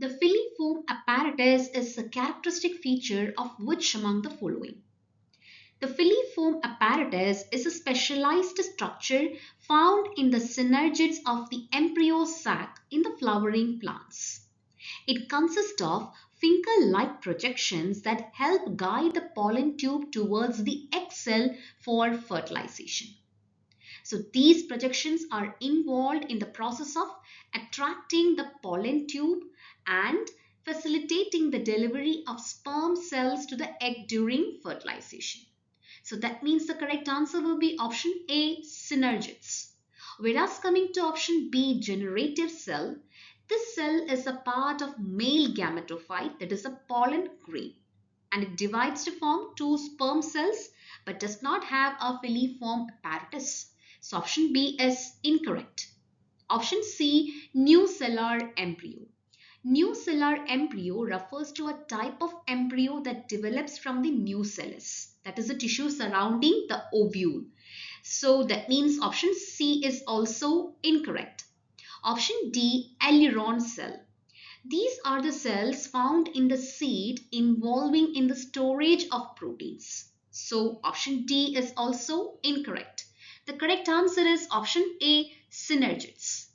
The filiform apparatus is a characteristic feature of which among the following? The filiform apparatus is a specialized structure found in the synergids of the embryo sac in the flowering plants. It consists of finger-like projections that help guide the pollen tube towards the egg cell for fertilization. So these projections are involved in the process of attracting the pollen tube and facilitating the delivery of sperm cells to the egg during fertilization. So that means the correct answer will be option A, synergids. Whereas coming to option B, generative cell, this cell is a part of male gametophyte, that is a pollen grain, and it divides to form two sperm cells but does not have a filiform apparatus. So option B is incorrect. Option C, nucellar embryo. Nucellar embryo refers to a type of embryo that develops from the nucellus, that is the tissue surrounding the ovule. So that means option C is also incorrect. Option D, aileron cell. These are the cells found in the seed involving in the storage of proteins. So option D is also incorrect. The correct answer is option A, synergids.